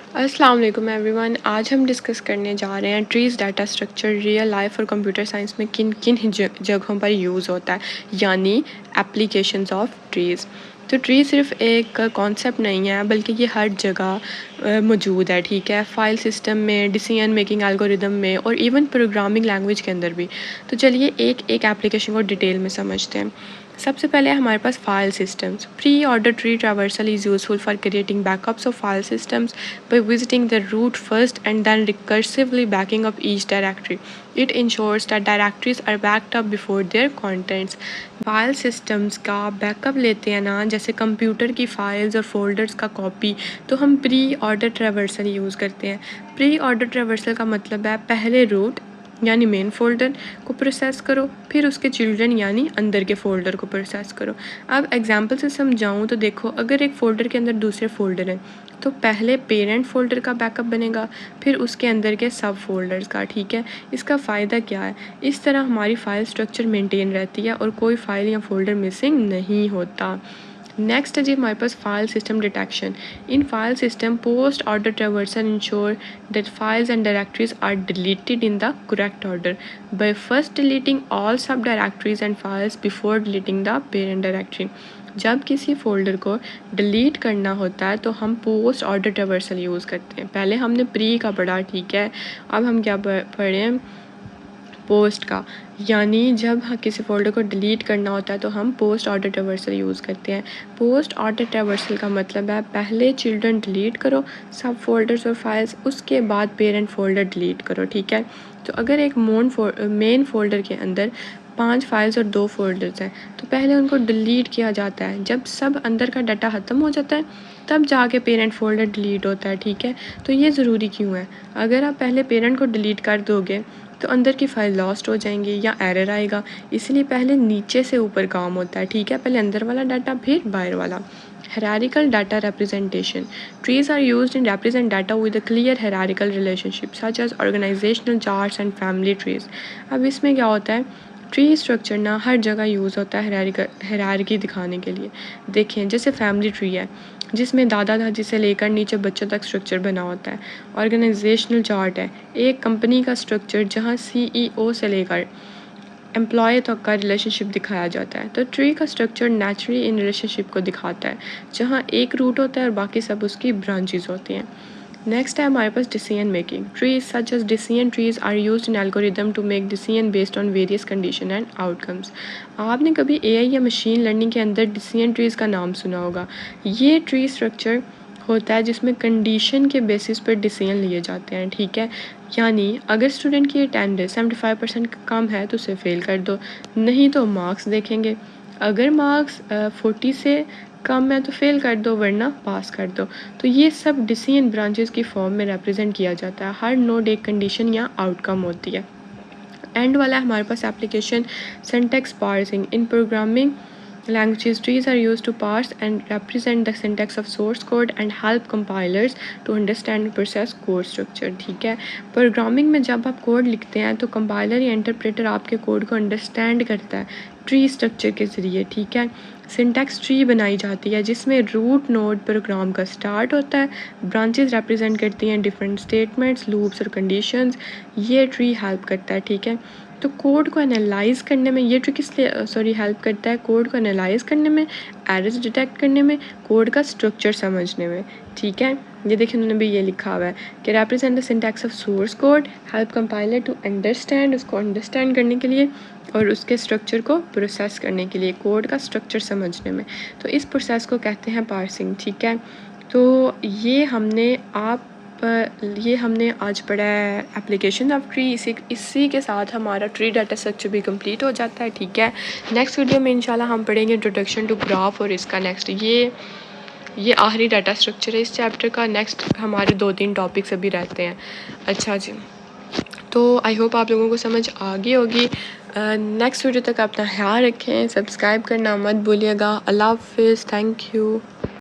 अस्सलाम वालेकुम एवरीवन। आज हम डिस्कस करने जा रहे हैं trees data structure real life और कंप्यूटर साइंस में किन किन जगहों पर यूज़ होता है, यानी एप्लीकेशंस ऑफ ट्रीज़। तो ट्री सिर्फ एक कॉन्सेप्ट नहीं है, बल्कि ये हर जगह मौजूद है। ठीक है, फाइल सिस्टम में, डिसीजन मेकिंग एल्गोरिदम में और इवन प्रोग्रामिंग लैंग्वेज के अंदर भी। तो चलिए एक एक एप्लीकेशन को डिटेल में समझते हैं। सबसे पहले हमारे पास file systems. Pre order tree traversal is useful for creating backups of file systems by visiting the root first and then recursively backing up each directory. It ensures that directories are backed up before their contents. File systems का backup लेते हैं ना, जैसे computer की files और folders का copy, तो हम प्री ऑर्डर ट्रैवर्सल यूज़ करते हैं। प्री ऑर्डर ट्रैवर्सल का मतलब है पहले रूट यानी मेन फोल्डर को प्रोसेस करो, फिर उसके चिल्ड्रन यानी अंदर के फोल्डर को प्रोसेस करो। अब एग्जांपल से समझाऊँ तो देखो, अगर एक फ़ोल्डर के अंदर दूसरे फोल्डर हैं तो पहले पेरेंट फोल्डर का बैकअप बनेगा, फिर उसके अंदर के सब फोल्डर्स का। ठीक है, इसका फ़ायदा क्या है? इस तरह हमारी फाइल स्ट्रक्चर मेंटेन रहती है और कोई फाइल या फोल्डर मिसिंग नहीं होता। नेक्स्ट है जी हमारे पास file system detection. In file system post order traversal ensure that files and directories are deleted in the correct order by first deleting all sub directories and files before deleting the parent directory. जब किसी folder को delete करना होता है तो हम post order traversal use करते हैं। पहले हमने प्री का पढ़ा, ठीक है, अब हम क्या पढ़ें? पोस्ट का। यानी जब किसी फोल्डर को डिलीट करना होता है तो हम पोस्ट ऑर्डर ट्रैवर्सल यूज़ करते हैं। पोस्ट ऑर्डर ट्रैवर्सल का मतलब है पहले चिल्ड्रन डिलीट करो सब फोल्डर्स और फाइल्स, उसके बाद पेरेंट फोल्डर डिलीट करो। ठीक है, तो अगर एक मेन फोल्डर के अंदर 5 फाइल्स और 2 फोल्डर्स हैं तो पहले उनको डिलीट किया जाता है। जब सब अंदर का डाटा ख़त्म हो जाता है तब जाके पेरेंट फोल्डर डिलीट होता है। ठीक है, तो ये ज़रूरी क्यों है? अगर आप पहले पेरेंट को डिलीट कर दोगे तो अंदर की फ़ाइल लॉस्ट हो जाएंगी या एरर आएगा, इसलिए पहले नीचे से ऊपर काम होता है। ठीक है, पहले अंदर वाला डाटा फिर बाहर वाला। Hierarchical data representation. Trees are used in represent data with a clear hierarchical relationship such as organizational charts and family trees. अब इसमें क्या होता है? ट्री स्ट्रक्चर ना हर जगह यूज़ होता है हायरार्की दिखाने के लिए। देखें, जैसे फैमिली ट्री है जिसमें दादा दादी से लेकर नीचे बच्चों तक स्ट्रक्चर बना होता है। ऑर्गेनाइजेशनल चार्ट है एक कंपनी का स्ट्रक्चर जहाँ CEO से लेकर एम्प्लॉय तक का रिलेशनशिप दिखाया जाता है। तो ट्री का स्ट्रक्चर नेचुरली इन रिलेशनशिप को दिखाता है, जहाँ एक रूट होता है और बाकी सब उसकी ब्रांचेस होती हैं। नेक्स्ट है हमारे पास decision making. Trees such as decision trees are used in algorithm to make decision based on various condition and outcomes. आपने कभी AI या मशीन लर्निंग के अंदर डिसीजन ट्रीज का नाम सुना होगा। ये ट्री स्ट्रक्चर होता है जिसमें कंडीशन के बेसिस पर डिसीजन लिए जाते हैं। ठीक है, यानी अगर स्टूडेंट की अटेंडेंस 75% कम है तो उसे फेल कर दो, नहीं तो मार्क्स देखेंगे। अगर मार्क्स 40 से कम है तो फेल कर दो, वरना पास कर दो। तो ये सब डिसीजन ब्रांचेस की फॉर्म में रिप्रेजेंट किया जाता है। हर नोड एक कंडीशन या आउटकम होती है। एंड वाला है हमारे पास application syntax parsing. In programming languages, trees are used to parse and represent the syntax of source code and help compilers to understand and process code structure. ठीक है, प्रोग्रामिंग में जब आप कोड लिखते हैं तो कंपाइलर या इंटरप्रेटर आपके कोड को अंडरस्टैंड करता है ट्री स्ट्रक्चर के ज़रिए। ठीक है, सिंटैक्स ट्री बनाई जाती है जिसमें रूट नोड प्रोग्राम का स्टार्ट होता है, ब्रांचेस रिप्रेजेंट करती हैं डिफरेंट स्टेटमेंट्स, लूप्स और कंडीशंस। ये ट्री हेल्प करता है। ठीक है, तो कोड को एनालाइज करने में ये ट्री हेल्प करता है कोड को एनालाइज करने में, एरर्स डिटेक्ट करने में, कोड का स्ट्रक्चर समझने में। ठीक है, ये देखिए उन्होंने भी ये लिखा हुआ है कि represent the syntax of source code, help compiler to understand, उसको अंडरस्टैंड करने के लिए और उसके स्ट्रक्चर को प्रोसेस करने के लिए, कोड का स्ट्रक्चर समझने में। तो इस प्रोसेस को कहते हैं पार्सिंग। ठीक है, तो ये हमने आज पढ़ा है एप्लीकेशन ऑफ ट्री। इसी के साथ हमारा ट्री डाटा स्ट्रक्चर भी कंप्लीट हो जाता है। ठीक है, नेक्स्ट वीडियो में इंशाल्लाह हम पढ़ेंगे इंट्रोडक्शन टू ग्राफ और इसका नेक्स्ट ये आखिरी डाटा स्ट्रक्चर है इस चैप्टर का। नेक्स्ट हमारे 2-3 टॉपिक्स अभी रहते हैं। अच्छा जी, तो आई होप आप लोगों को समझ आ गई होगी। नेक्स्ट वीडियो तक अपना ख्याल रखें, सब्सक्राइब करना मत भूलिएगा। अल्लाह हाफिज़, थैंक यू।